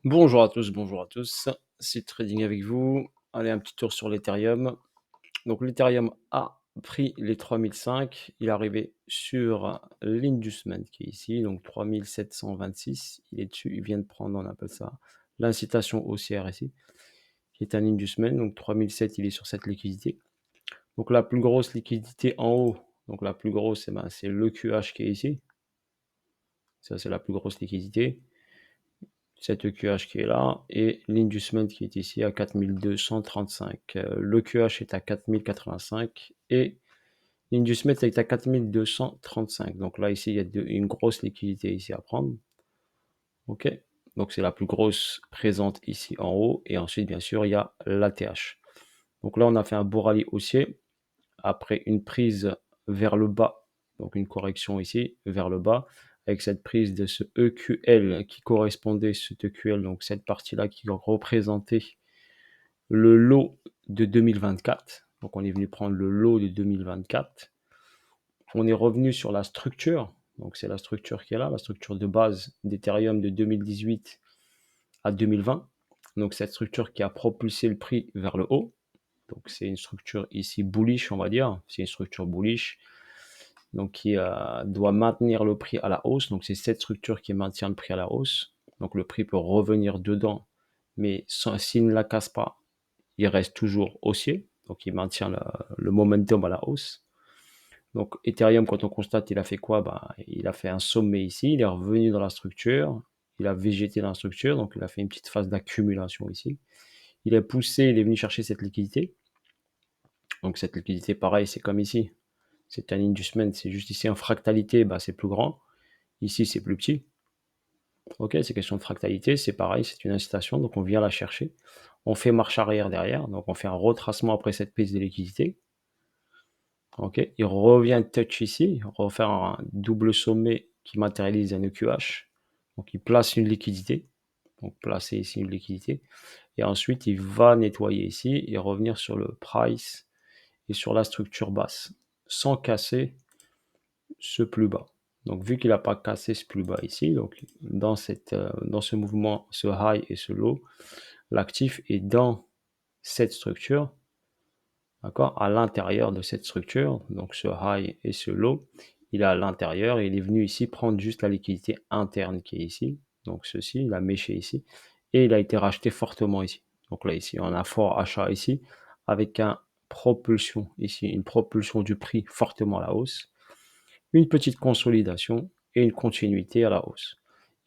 Bonjour à tous, c'est Trading avec vous. Allez, un petit tour sur l'Ethereum. Donc l'Ethereum a pris les 3005, il est arrivé sur l'inducement qui est ici, donc 3726, il est dessus, il vient de prendre, on appelle ça l'incitation haussière ici, qui est un inducement, donc 3007, il est sur cette liquidité. Donc la plus grosse liquidité en haut, donc la plus grosse, c'est le QH qui est ici, ça c'est la plus grosse liquidité. Cette QH qui est là, et l'inducement qui est ici à 4235. Le QH est à 4085 et l'inducement est à 4235. Donc là, ici, il y a une grosse liquidité ici à prendre. OK. Donc c'est la plus grosse présente ici en haut. Et ensuite, bien sûr, il y a l'ATH. Donc là, on a fait un beau rallye haussier après une prise vers le bas. Donc une correction ici vers le bas avec cette prise de ce EQL qui correspondait, ce EQL, donc cette partie-là qui représentait le lot de 2024. Donc on est venu prendre le lot de 2024. On est revenu sur la structure. Donc c'est la structure qui est là, la structure de base d'Ethereum de 2018 à 2020. Donc cette structure qui a propulsé le prix vers le haut. Donc c'est une structure ici bullish, on va dire. C'est une structure bullish. Donc qui doit maintenir le prix à la hausse. Donc c'est cette structure qui maintient le prix à la hausse. Donc le prix peut revenir dedans, mais s'il ne la casse pas, il reste toujours haussier. Donc il maintient le momentum à la hausse. Donc Ethereum, quand on constate, il a fait quoi? Il a fait un sommet ici, il est revenu dans la structure, il a végété dans la structure, donc il a fait une petite phase d'accumulation ici. Il est poussé, il est venu chercher cette liquidité. Donc cette liquidité, pareil, c'est comme ici. C'est un inducement, c'est juste ici en fractalité, c'est plus grand. Ici, c'est plus petit. Ok, c'est question de fractalité, c'est pareil, c'est une incitation, donc on vient la chercher. On fait marche arrière derrière, donc on fait un retracement après cette prise de liquidité. Ok, il revient touch ici, refaire un double sommet qui matérialise un EQH. Donc il place une liquidité, donc placer ici une liquidité, et ensuite il va nettoyer ici et revenir sur le price et sur la structure basse, sans casser ce plus bas. Donc vu qu'il n'a pas cassé ce plus bas ici, donc dans ce mouvement, ce high et ce low, l'actif est dans cette structure, d'accord, à l'intérieur de cette structure, donc ce high et ce low, il est à l'intérieur et il est venu ici prendre juste la liquidité interne qui est ici, donc ceci, il a méché ici, et il a été racheté fortement ici. Donc là ici, on a un fort achat ici, avec une propulsion du prix fortement à la hausse, une petite consolidation et une continuité à la hausse.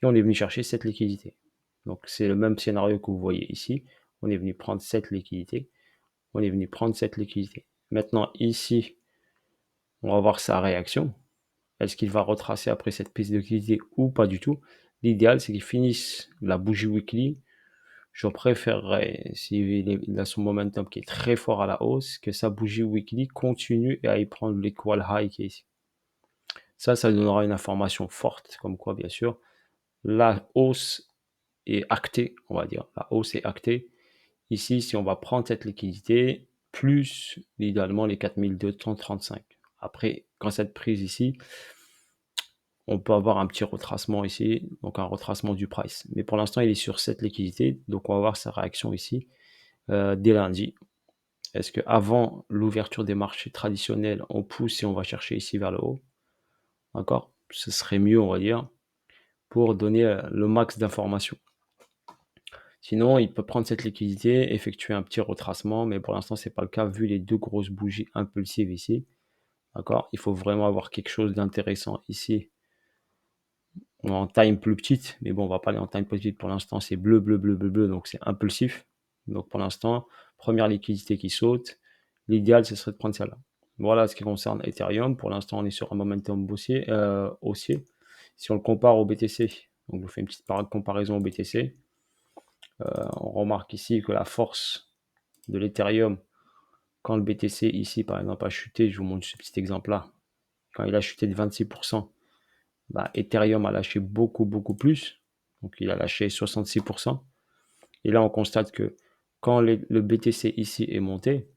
Et on est venu chercher cette liquidité. Donc c'est le même scénario que vous voyez ici, on est venu prendre cette liquidité, on est venu prendre cette liquidité. Maintenant, ici, on va voir sa réaction. Est-ce qu'il va retracer après cette prise de liquidité ou pas du tout? L'idéal, c'est qu'il finisse la bougie weekly. Je préférerais, s'il a son momentum qui est très fort à la hausse, que sa bougie weekly continue et aille prendre l'équal high qui est ici. Ça donnera une information forte, comme quoi, bien sûr, la hausse est actée, on va dire. La hausse est actée. Ici, si on va prendre cette liquidité, plus idéalement les 4235. Après, quand cette prise ici, on peut avoir un petit retracement ici, donc un retracement du price. Mais pour l'instant, il est sur cette liquidité, donc on va voir sa réaction ici dès lundi. Est-ce qu'avant l'ouverture des marchés traditionnels, on pousse et on va chercher ici vers le haut? D'accord? Ce serait mieux, on va dire, pour donner le max d'informations. Sinon, il peut prendre cette liquidité, effectuer un petit retracement, mais pour l'instant, ce n'est pas le cas vu les deux grosses bougies impulsives ici. D'accord? Il faut vraiment avoir quelque chose d'intéressant ici. En time plus petite, mais bon, on va pas aller en time plus petite pour l'instant, c'est bleu, bleu, bleu, bleu, bleu, donc c'est impulsif. Donc pour l'instant, première liquidité qui saute, l'idéal ce serait de prendre celle-là. Voilà ce qui concerne Ethereum. Pour l'instant, on est sur un momentum haussier. Si on le compare au BTC, donc je vous fais une petite comparaison au BTC, on remarque ici que la force de l'Ethereum, quand le BTC ici par exemple a chuté, je vous montre ce petit exemple-là, quand il a chuté de 26%, Ethereum a lâché beaucoup, beaucoup plus. Donc il a lâché 66%. Et là, on constate que quand le BTC ici est monté,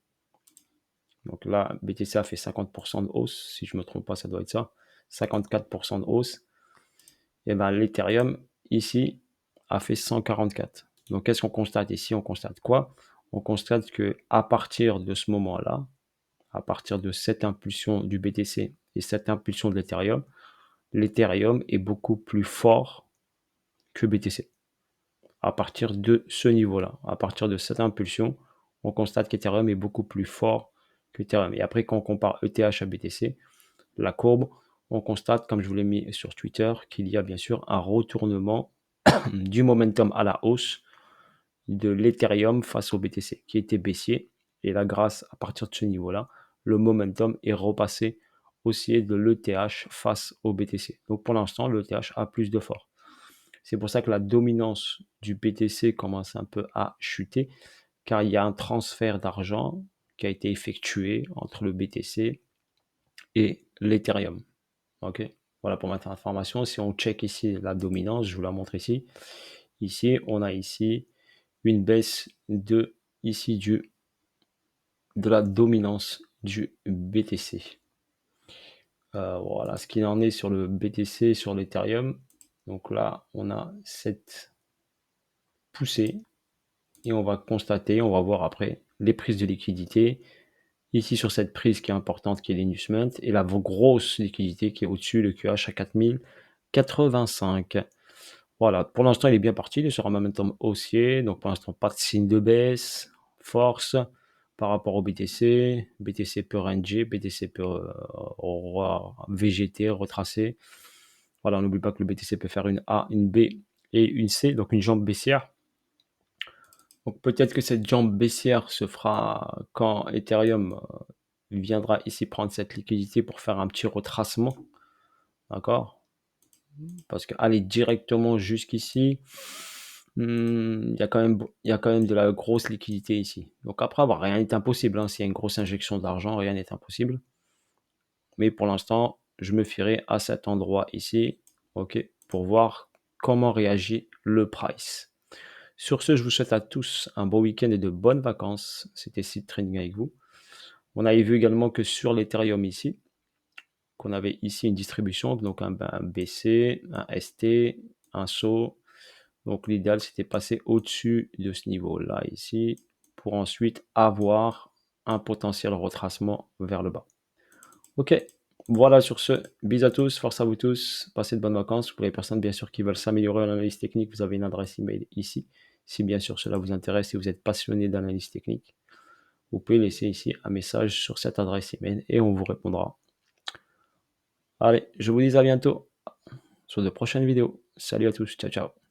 donc là, BTC a fait 50% de hausse, si je ne me trompe pas, ça doit être ça, 54% de hausse, et l'Ethereum ici a fait 144. Donc, qu'est-ce qu'on constate ici? On constate quoi? On constate que à partir de ce moment-là, à partir de cette impulsion du BTC et cette impulsion de l'Ethereum est beaucoup plus fort que BTC. À partir de ce niveau-là, à partir de cette impulsion, on constate qu'Ethereum est beaucoup plus fort que Ethereum. Et après, quand on compare ETH à BTC, la courbe, on constate, comme je vous l'ai mis sur Twitter, qu'il y a bien sûr un retournement du momentum à la hausse de l'Ethereum face au BTC, qui était baissier. Et là, grâce à partir de ce niveau-là, le momentum est repassé haussier de l'ETH face au BTC. Donc pour l'instant, l'ETH a plus de force. C'est pour ça que la dominance du BTC commence un peu à chuter, car il y a un transfert d'argent qui a été effectué entre le BTC et l'Ethereum. Ok, voilà pour votre information. Si on check ici la dominance, je vous la montre ici. Ici, on a ici une baisse de la dominance du BTC. Voilà ce qu'il en est sur le BTC, sur l'Ethereum. Donc là, on a cette poussée et on va constater, on va voir après les prises de liquidité. Ici sur cette prise qui est importante, qui est l'inducement, et la grosse liquidité qui est au-dessus, le QH à 4085. Voilà, pour l'instant il est bien parti, il est sur un momentum haussier, donc pour l'instant pas de signe de baisse, force par rapport au BTC, BTC peut ranger, BTC peut VGT, retracer. Voilà, on n'oublie pas que le BTC peut faire une A, une B et une C, donc une jambe baissière. Donc peut-être que cette jambe baissière se fera quand Ethereum viendra ici prendre cette liquidité pour faire un petit retracement. D'accord? Parce qu'aller directement jusqu'ici, il y a quand même de la grosse liquidité ici. Donc après, rien n'est impossible. S'il y a une grosse injection d'argent, rien n'est impossible. Mais pour l'instant, je me fierai à cet endroit ici, ok, pour voir comment réagit le price. Sur ce, je vous souhaite à tous un bon week-end et de bonnes vacances. C'était Seed Trading avec vous. On avait vu également que sur l'Ethereum ici, qu'on avait ici une distribution, donc un BC, un ST, un SO. Donc l'idéal, c'était passer au-dessus de ce niveau-là ici, pour ensuite avoir un potentiel retracement vers le bas. Ok, voilà sur ce, bisous à tous, force à vous tous, passez de bonnes vacances. Pour les personnes bien sûr qui veulent s'améliorer en analyse technique, vous avez une adresse email ici. Si bien sûr cela vous intéresse et vous êtes passionné d'analyse technique, vous pouvez laisser ici un message sur cette adresse email et on vous répondra. Allez, je vous dis à bientôt sur de prochaines vidéos. Salut à tous, ciao ciao.